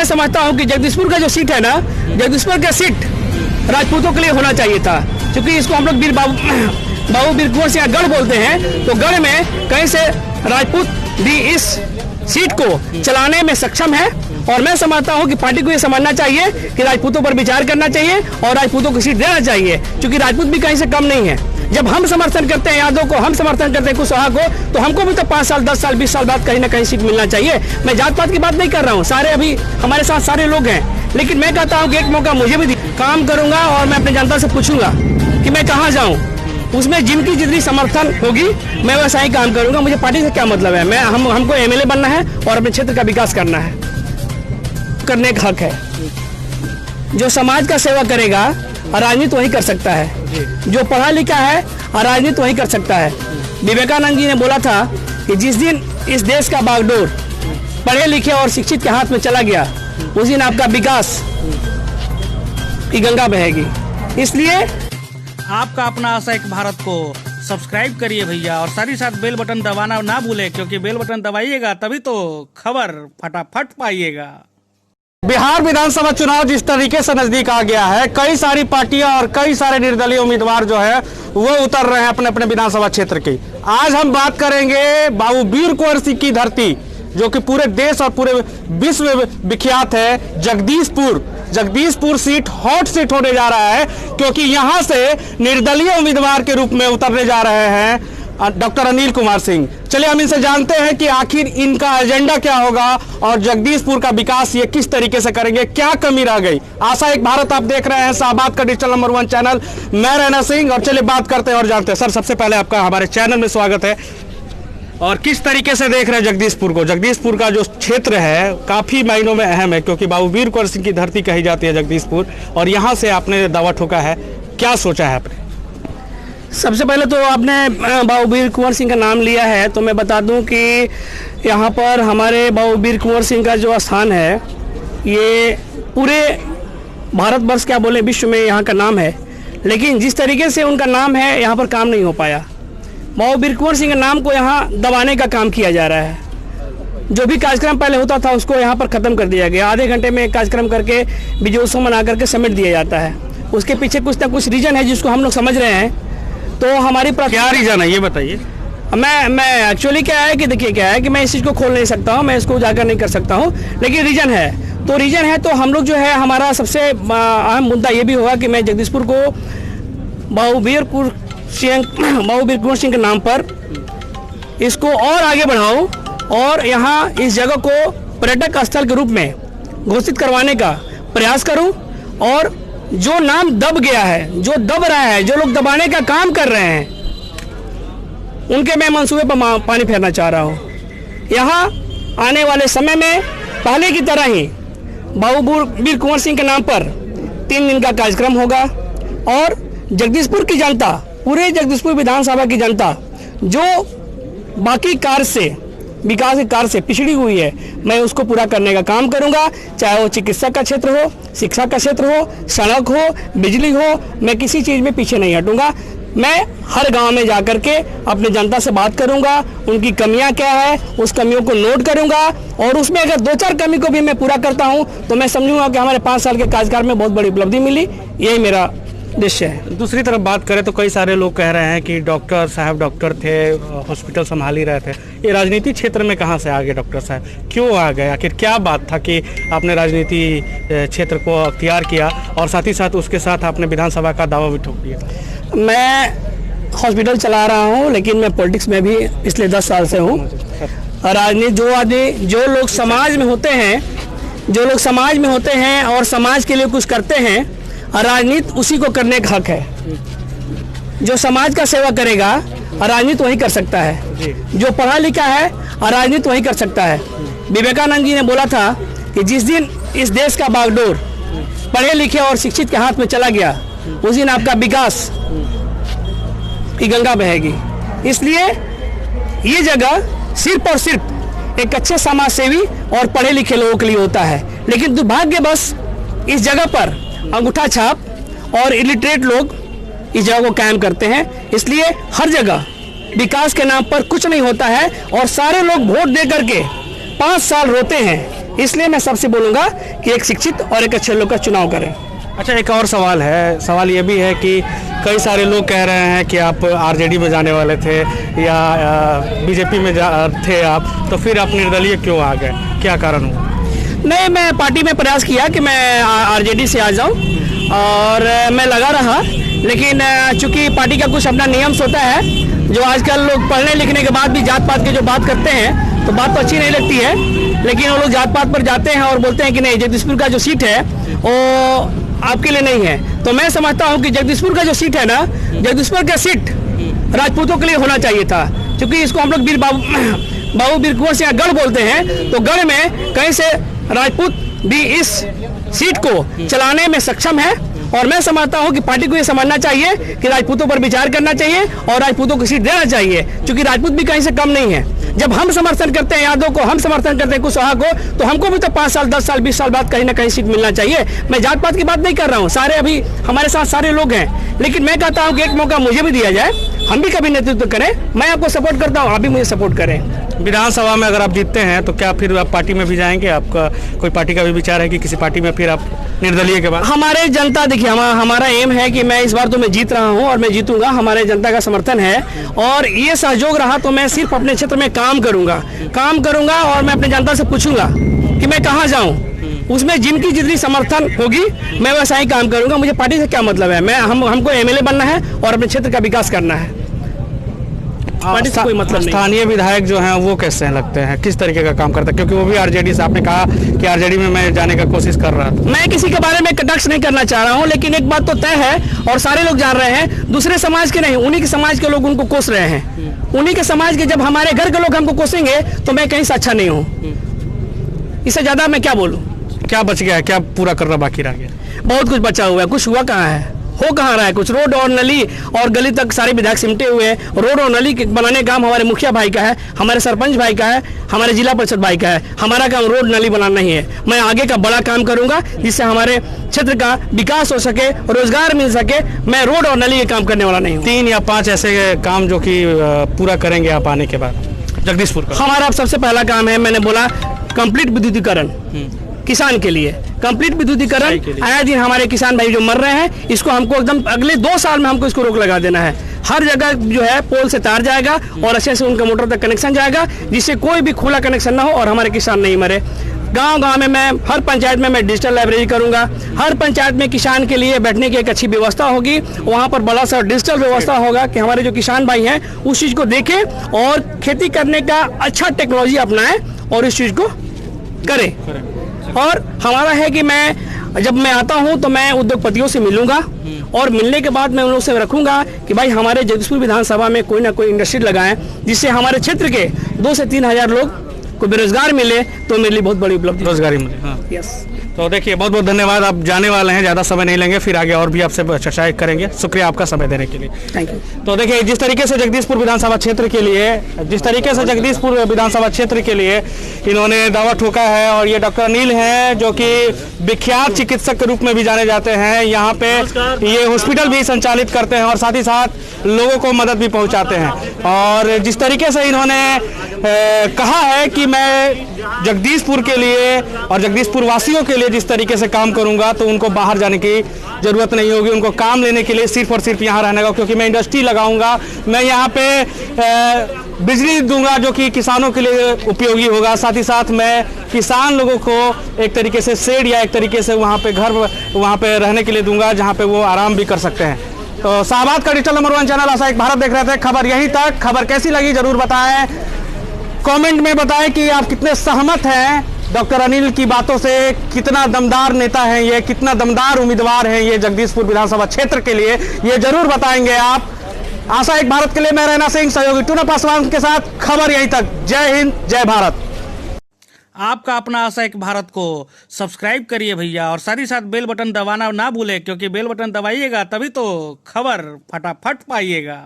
समझता हूँ कि जगदीशपुर का जो सीट है ना, जगदीशपुर का सीट राजपूतों के लिए होना चाहिए था, क्योंकि इसको हम लोग बाबू वीर कुंवर सिंह गढ़ बोलते हैं। तो गढ़ में कहीं से राजपूत भी इस सीट को चलाने में सक्षम है, और मैं समझता हूं कि पार्टी को ये समझना चाहिए कि राजपूतों पर विचार करना चाहिए और राजपूतों को सीट देना चाहिए, क्योंकि राजपूत भी कहीं से कम नहीं है। जब हम समर्थन करते हैं यादव को, हम समर्थन करते हैं कुशवाहा को, तो हमको भी तो 5 साल 10 साल 20 साल बाद कहीं ना कहीं सीट मिलना चाहिए। मैं जात पात की बात नहीं कर रहा हूँ, सारे अभी हमारे साथ सारे लोग हैं, लेकिन मैं कहता हूँ कि एक मौका मुझे भी काम करूंगा और मैं अपनी जनता से पूछूंगा कि मैं कहाँ जाऊँ, उसमें जिनकी जितनी समर्थन होगी मैं वैसा ही काम करूंगा। मुझे पार्टी से क्या मतलब है, हमको एमएलए बनना है और अपने क्षेत्र का विकास करना है, करने का हक है। जो समाज का सेवा करेगा राजनीति वही कर सकता है, जो पढ़ा लिखा है राजनीति वही कर सकता है। विवेकानंद जी ने बोला था कि जिस दिन इस देश का बागडोर पढ़े लिखे और शिक्षित के हाथ में चला गया, उस दिन आपका विकास की गंगा बहेगी। इसलिए आपका अपना आशा एक भारत को सब्सक्राइब करिए भैया, और साथ ही साथ बेल बटन दबाना ना भूले, क्योंकि बेल बटन दबाइएगा तभी तो खबर फटाफट पाइएगा। बिहार विधानसभा चुनाव जिस तरीके से नजदीक आ गया है, कई सारी पार्टियां और कई सारे निर्दलीय उम्मीदवार जो है वो उतर रहे हैं अपने अपने विधानसभा क्षेत्र की। आज हम बात करेंगे बाबू वीर कुंवर सिंह की धरती, जो कि पूरे देश और पूरे विश्व में विख्यात है, जगदीशपुर सीट हॉट सीट होने जा रहा है, क्योंकि यहां से निर्दलीय उम्मीदवार के रूप में उतरने जा रहे हैं डॉक्टर अनिल कुमार सिंह। चलिए हम इनसे जानते हैं कि आखिर इनका एजेंडा क्या होगा और जगदीशपुर का विकास ये किस तरीके से करेंगे, क्या कमी रह गई। आशा एक भारत आप देख रहे हैं, शाहबाद का डिजिटल नंबर 1 चैनल, मैं रैना सिंह। और चलिए बात करते हैं और जानते हैं। सर, सबसे पहले आपका हमारे चैनल में स्वागत है। और किस तरीके से देख रहे हैं जगदीशपुर को? जगदीशपुर का जो क्षेत्र है काफी मायनों में अहम है, क्योंकि बाबू वीर कुंवर सिंह की धरती कही जाती है जगदीशपुर, और यहाँ से आपने दावा ठोका है, क्या सोचा है आपने? सबसे पहले तो आपने बाबू वीर कुंवर सिंह का नाम लिया है, तो मैं बता दूं कि यहाँ पर हमारे बाबू वीर कुंवर सिंह का जो स्थान है, ये पूरे भारतवर्ष क्या बोले विश्व में यहाँ का नाम है, लेकिन जिस तरीके से उनका नाम है यहाँ पर काम नहीं हो पाया। बाबू वीर कुंवर सिंह के नाम को यहाँ दबाने का काम किया जा रहा है। जो भी कार्यक्रम पहले होता था उसको यहाँ पर ख़त्म कर दिया गया। आधे घंटे में कार्यक्रम करके विजय उत्सव मना करके समेट दिया जाता है। उसके पीछे कुछ ना कुछ रीजन है जिसको हम लोग समझ रहे हैं। तो हमारी क्या रीजन है ये बताइए। मैं एक्चुअली क्या है कि देखिए क्या है कि मैं इस चीज़ को खोल नहीं सकता हूँ, मैं इसको उजागर नहीं कर सकता हूँ, लेकिन रीजन है। तो रीजन है तो हम लोग जो है, हमारा सबसे अहम मुद्दा ये भी होगा कि मैं जगदीशपुर को बाबू वीर कुंवर सिंह के नाम पर इसको और आगे बढ़ाऊं और यहाँ इस जगह को पर्यटक स्थल के रूप में घोषित करवाने का प्रयास करूं, और जो नाम दब गया है, जो दब रहा है, जो लोग दबाने का काम कर रहे हैं, उनके मैं मंसूबे पर पानी फेरना चाह रहा हूँ। यहाँ आने वाले समय में पहले की तरह ही बाबू वीर कुंवर सिंह के नाम पर 3 दिन का कार्यक्रम होगा, और जगदीशपुर की जनता, पूरे जगदीशपुर विधानसभा की जनता जो बाकी कार्य से, विकास के कार्य से पिछड़ी हुई है, मैं उसको पूरा करने का काम करूंगा। चाहे वो चिकित्सा का क्षेत्र हो, शिक्षा का क्षेत्र हो, सड़क हो, बिजली हो, मैं किसी चीज़ में पीछे नहीं हटूंगा। मैं हर गांव में जाकर के अपनी जनता से बात करूंगा, उनकी कमियां क्या है उस कमियों को नोट करूंगा, और उसमें अगर 2-4 कमी को भी मैं पूरा करता हूं तो मैं समझूंगा कि हमारे 5 साल के कार्यकाल में बहुत बड़ी उपलब्धि मिली। यही मेरा उद्देश्य है। दूसरी तरफ बात करें तो कई सारे लोग कह रहे हैं कि डॉक्टर साहब डॉक्टर थे, हॉस्पिटल संभाल ही रहे थे, ये राजनीति क्षेत्र में कहाँ से आ गए डॉक्टर साहब, क्यों आ गए? आखिर क्या बात था कि आपने राजनीति क्षेत्र को अख्तियार किया, और साथ ही साथ उसके साथ आपने विधानसभा का दावा भी ठोक दिया? मैं हॉस्पिटल चला रहा हूँ, लेकिन मैं पॉलिटिक्स में भी पिछले 10 साल से हूँ। राजनीति जो लोग समाज में होते हैं और समाज के लिए कुछ करते हैं, राजनीति उसी को करने का हक है। जो समाज का सेवा करेगा राजनीति वही कर सकता है, जो पढ़ा लिखा है राजनीति वही कर सकता है। विवेकानंद जी ने बोला था कि जिस दिन इस देश का बागडोर पढ़े लिखे और शिक्षित के हाथ में चला गया, उस दिन आपका विकास की गंगा बहेगी। इसलिए ये जगह सिर्फ और सिर्फ एक अच्छे समाज सेवी और पढ़े लिखे लोगों के लिए होता है, लेकिन दुर्भाग्यवश इस जगह पर अंगूठा छाप और इलिटरेट लोग इस जगह को कायम करते हैं। इसलिए हर जगह विकास के नाम पर कुछ नहीं होता है, और सारे लोग वोट दे करके 5 साल रोते हैं इसलिए मैं सबसे बोलूँगा कि एक शिक्षित और एक अच्छे लोग का चुनाव करें। अच्छा, एक और सवाल है, सवाल ये भी है कि कई सारे लोग कह रहे हैं कि आप आरजेडी में जाने वाले थे या बीजेपी में थे आप, तो फिर आप निर्दलीय क्यों आ गए, क्या कारण हुआ? नहीं, मैं पार्टी में प्रयास किया कि मैं आरजेडी से आ जाऊं और मैं लगा रहा, लेकिन चूंकि पार्टी का कुछ अपना नियम्स होता है, जो आजकल लोग पढ़ने लिखने के बाद भी जात पात के जो बात करते हैं तो बात तो अच्छी नहीं लगती है, लेकिन वो लोग जात पात पर जाते हैं और बोलते हैं कि नहीं, जगदीशपुर का जो सीट है वो आपके लिए नहीं है। तो मैं समझता हूँ कि जगदीशपुर का जो सीट है ना, जगदीशपुर का सीट राजपूतों के लिए होना चाहिए था, क्योंकि इसको हम लोग बाबू वीर कुंवर सिंह गढ़ बोलते हैं, तो गढ़ में कहीं से राजपूत भी इस सीट को चलाने में सक्षम है। और मैं समझता हूं कि पार्टी को यह समझना चाहिए कि राजपूतों पर विचार करना चाहिए और राजपूतों को सीट देना चाहिए, क्योंकि राजपूत भी कहीं से कम नहीं है। जब हम समर्थन करते हैं यादव को, हम समर्थन करते हैं कुशवाहा को, तो हमको भी तो 5 साल 10 साल 20 साल बाद कहीं ना कहीं सीट मिलना चाहिए। मैं जात पात की बात नहीं कर रहा हूँ, सारे अभी हमारे साथ सारे लोग हैं, लेकिन मैं कहता हूँ कि एक मौका मुझे भी दिया जाए, हम भी कभी नेतृत्व करें। मैं आपको सपोर्ट करता हूँ, आप भी मुझे सपोर्ट करें। विधानसभा में अगर आप जीतते हैं तो क्या फिर आप पार्टी में भी जाएंगे? आपका कोई पार्टी का भी विचार है कि किसी पार्टी में फिर आप निर्दलीय के बाद? हमारे जनता, देखिए हमारा एम है कि मैं इस बार तो मैं जीत रहा हूं और मैं जीतूंगा, हमारे जनता का समर्थन है और ये सहयोग रहा तो मैं सिर्फ अपने क्षेत्र में काम करूंगा और मैं अपने जनता से पूछूंगा कि मैं कहाँ जाऊं, उसमें जिनकी जितनी समर्थन होगी मैं वैसा ही काम करूंगा। मुझे पार्टी से क्या मतलब है, हमको एमएलए बनना है और अपने क्षेत्र का विकास करना है, पार्टी से कोई मतलब नहीं। स्थानीय विधायक जो हैं वो कैसे लगते हैं, किस तरीके का काम करते हैं? क्योंकि वो भी आरजेडी से, आपने कहा कि आरजेडी में मैं जाने का कोशिश कर रहा था। मैं किसी के बारे में कटाक्ष नहीं करना चाह रहा हूं, लेकिन एक बात तो तय है और सारे लोग जान रहे हैं, दूसरे समाज के नहीं, उन्हीं के समाज के लोग उनको कोस रहे हैं। उन्हीं के समाज के, जब हमारे घर के लोग हमको कोसेंगे तो मैं कहीं से अच्छा नहीं हूँ। इससे ज्यादा मैं क्या बोलूँ? क्या बच गया है, क्या पूरा करना बाकी रह गया? बहुत कुछ बचा हुआ है, कुछ हुआ कहाँ है, हो कहाँ रहा है कुछ? रोड और नली और गली तक सारे विधायक सिमटे हुए हैं। रोड और नली बनाने का काम हमारे मुखिया भाई का है, हमारे सरपंच भाई का है, हमारे जिला परिषद भाई का है। हमारा काम रोड नली बनाना नहीं है। मैं आगे का बड़ा काम करूंगा जिससे हमारे क्षेत्र का विकास हो सके, रोजगार मिल सके। मैं रोड और नली के काम करने वाला नहीं हूँ। 3 या 5 ऐसे काम जो कि पूरा करेंगे आप आने के बाद जगदीशपुर का? हमारा सबसे पहला काम है, मैंने बोला, कंप्लीट विद्युतीकरण किसान के लिए, कंप्लीट विद्युतीकरण। आए दिन हमारे किसान भाई जो मर रहे हैं, इसको हमको एकदम अगले 2 साल में हमको इसको रोक लगा देना है। हर जगह जो है पोल से तार जाएगा और अच्छे से उनका मोटर तक कनेक्शन जाएगा, जिससे कोई भी खुला कनेक्शन ना हो और हमारे किसान नहीं मरे। गांव-गांव में मैं, हर पंचायत में मैं डिजिटल लाइब्रेरी करूंगा। हर पंचायत में किसान के लिए बैठने की एक अच्छी व्यवस्था होगी, वहां पर बड़ा सा डिजिटल व्यवस्था होगा कि हमारे जो किसान भाई हैं उस चीज को देखें और खेती करने का अच्छा टेक्नोलॉजी अपनाएं और इस चीज को करें। और हमारा है कि जब मैं आता हूं तो मैं उद्योगपतियों से मिलूंगा और मिलने के बाद मैं उन लोगों से रखूंगा कि भाई हमारे जगदीशपुर विधानसभा में कोई ना कोई इंडस्ट्री लगाएं, जिससे हमारे क्षेत्र के 2 से 3 हजार लोग को बेरोजगार मिले, तो मेरे लिए बहुत बड़ी उपलब्धि, रोजगारी मिले। हाँ। यस। तो देखिए, बहुत बहुत धन्यवाद। आप जाने वाले हैं, ज़्यादा समय नहीं लेंगे, फिर आगे और भी आपसे चर्चाएं करेंगे। शुक्रिया आपका समय देने के लिए। Thank you. तो देखिए, जिस तरीके से जगदीशपुर विधानसभा क्षेत्र के लिए इन्होंने दावा ठोका है, और ये डॉक्टर अनिल हैं जो कि विख्यात चिकित्सक के रूप में भी जाने जाते हैं। यहाँ पे ये हॉस्पिटल भी संचालित करते हैं और साथ ही साथ लोगों को मदद भी पहुँचाते हैं। और जिस तरीके से इन्होंने कहा है कि मैं जगदीशपुर के लिए और जगदीशपुर वासियों के लिए जिस तरीके से काम करूंगा, तो उनको बाहर जाने की जरूरत नहीं होगी। उनको काम लेने के लिए सिर्फ और सिर्फ यहाँ रहने का, क्योंकि मैं इंडस्ट्री लगाऊंगा, मैं यहाँ पे बिजली दूंगा जो कि किसानों के लिए उपयोगी होगा। साथ ही साथ मैं किसान लोगों को एक तरीके से शेड या एक तरीके से वहाँ पे घर वहाँ पे रहने के लिए दूंगा, जहाँ पे वो आराम भी कर सकते हैं। तो शाहबाद का डिजिटल नंबर 1 चैनल आशा एक भारत देख रहे थे। खबर यहीं तक। खबर कैसी लगी जरूर बताएं, कमेंट में बताएं कि आप कितने सहमत हैं डॉक्टर अनिल की बातों से। कितना दमदार नेता हैं ये, कितना दमदार उम्मीदवार हैं ये जगदीशपुर विधानसभा क्षेत्र के लिए, ये जरूर बताएंगे आप। आशा एक भारत के लिए मैं रैना सिंह, सहयोगी टूना पासवान के साथ। खबर यहीं तक। जय हिंद, जय भारत। आपका अपना आशा एक भारत को सब्सक्राइब करिए भैया, और साथ ही साथ बेल बटन दबाना ना भूलें, क्योंकि बेल बटन दबाइएगा तभी तो खबर फटाफट पाइएगा।